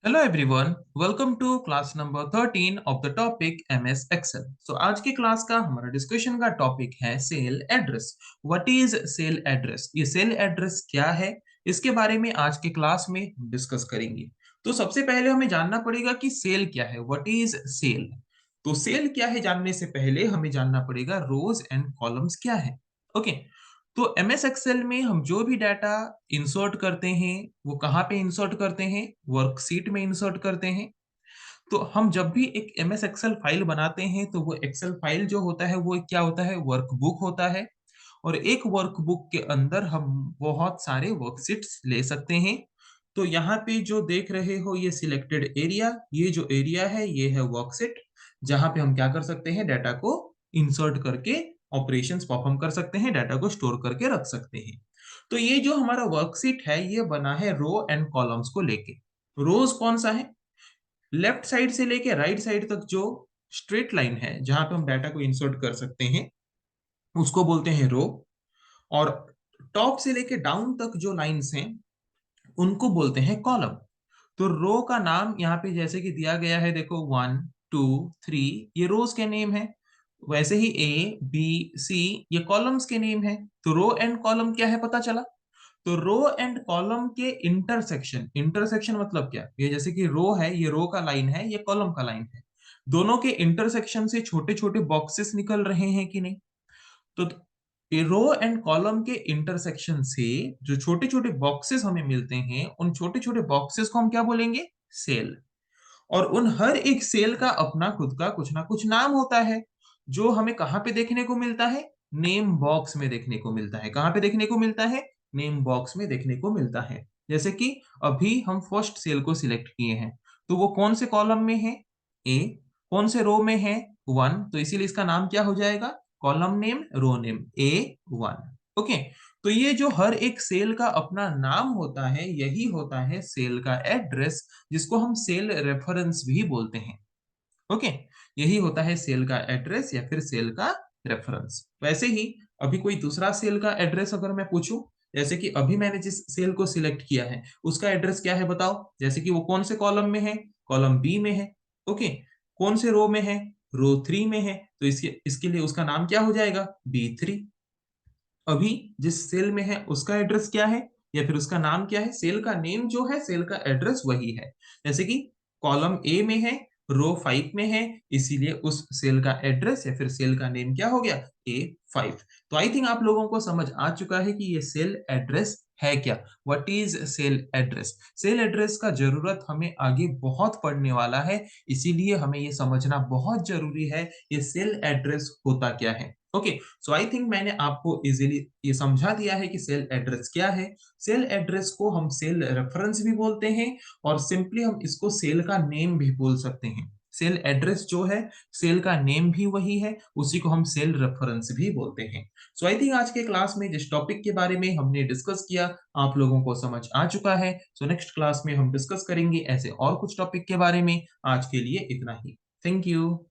Hello everyone, welcome to class number 13 of the topic MS Excel. So आज के class का हमारा discussion का टॉपिक है cell address. What is cell address? ये सेल एड्रेस क्या है? इसके बारे में आज के क्लास में डिस्कस करेंगे. तो सबसे पहले हमें जानना पड़ेगा कि सेल क्या है. What is cell? तो सेल क्या है जानने से पहले हमें जानना पड़ेगा रोज एंड कॉलम्स क्या है. ओके. तो एमएस एक्सेल में हम जो भी डाटा इंसर्ट करते हैं वो कहाँ पे इंसर्ट करते हैं? वर्कशीट में इंसर्ट करते हैं. तो हम जब भी एक एमएस एक्सेल फाइल बनाते हैं तो वो एक्सेल फाइल जो होता है वो क्या होता है? वर्कबुक होता है. और एक वर्कबुक के अंदर हम बहुत सारे वर्कशीट्स ले सकते हैं. तो यहाँ पे जो देख रहे हो ये सिलेक्टेड एरिया, ये जो एरिया है ये है वर्कशीट, जहाँ पे हम क्या कर सकते हैं? डाटा को इंसर्ट करके ऑपरेशंस परफॉर्म कर सकते हैं, डाटा को स्टोर करके रख सकते हैं. तो ये जो हमारा वर्कशीट है ये बना है रो एंड कॉलम्स को लेके. रोज कौन सा है? लेफ्ट साइड से लेके राइट साइड तक जो स्ट्रेट लाइन है जहां पे हम डाटा को इंसर्ट कर सकते हैं उसको बोलते हैं रो. और टॉप से लेके डाउन तक जो लाइंस हैं उनको बोलते हैं कॉलम. तो रो का नाम यहाँ पे जैसे कि दिया गया है, देखो 1 2 3, ये रोज के नेम है. वैसे ही A B C ये कॉलम्स के नेम है. तो रो एंड कॉलम क्या है पता चला. तो रो एंड कॉलम के इंटरसेक्शन, इंटरसेक्शन मतलब क्या? ये जैसे कि रो है, ये रो का लाइन है, ये कॉलम का लाइन है. दोनों के इंटरसेक्शन से छोटे छोटे बॉक्सेस निकल रहे हैं कि नहीं? तो रो एंड कॉलम के इंटरसेक्शन से जो छोटे छोटे बॉक्सेस हमें मिलते हैं उन छोटे छोटे बॉक्सेस को हम क्या बोलेंगे? सेल. और उन हर एक सेल का अपना खुद का कुछ ना कुछ नाम होता है जो हमें कहाँ पे देखने को मिलता है? नेम बॉक्स में देखने को मिलता है. कहाँ पे देखने को मिलता है? नेम बॉक्स में देखने को मिलता है. जैसे कि अभी हम फर्स्ट सेल को सिलेक्ट किए हैं तो वो कौन से कॉलम में है? ए. कौन से रो में है? 1. तो इसीलिए इसका नाम क्या हो जाएगा? कॉलम नेम, रो नेम A1. ओके. तो ये जो हर एक सेल का अपना नाम होता है यही होता है सेल का एड्रेस, जिसको हम सेल रेफरेंस भी बोलते हैं. ओके. यही होता है सेल का एड्रेस या फिर सेल का रेफरेंस. वैसे ही अभी कोई दूसरा सेल का एड्रेस अगर मैं पूछूं, जैसे कि अभी मैंने जिस सेल को सिलेक्ट किया है उसका एड्रेस क्या है बताओ. जैसे कि वो कौन से कॉलम में है? कॉलम बी में है. ओके. कौन से रो में है? रो 3 में है. तो इसके इसके लिए उसका नाम क्या हो जाएगा? B3. अभी जिस सेल में है उसका एड्रेस क्या है या फिर उसका नाम क्या है? सेल का नेम जो है सेल का एड्रेस वही है. जैसे कि कॉलम ए में है, रो 5 में है, इसीलिए उस सेल का एड्रेस या फिर सेल का नेम क्या हो गया? A5. तो आई थिंक आप लोगों को समझ आ चुका है कि ये सेल एड्रेस है क्या. What is cell address? Cell address का जरूरत हमें आगे बहुत पड़ने वाला है, इसीलिए हमें ये समझना बहुत जरूरी है ये सेल एड्रेस होता क्या है. ओके. सो आई थिंक मैंने आपको इजीली ये समझा दिया है कि सेल एड्रेस क्या है. सेल एड्रेस को हम सेल रेफरेंस भी बोलते हैं और सिंपली हम इसको सेल का नेम भी बोल सकते हैं. सेल एड्रेस जो है सेल का नेम भी वही है, उसी को हम सेल रेफरेंस भी बोलते हैं. सो आई थिंक आज के क्लास में जिस टॉपिक के बारे में हमने डिस्कस किया आप लोगों को समझ आ चुका है. सो नेक्स्ट क्लास में हम डिस्कस करेंगे ऐसे और कुछ टॉपिक के बारे में. आज के लिए इतना ही. Thank you.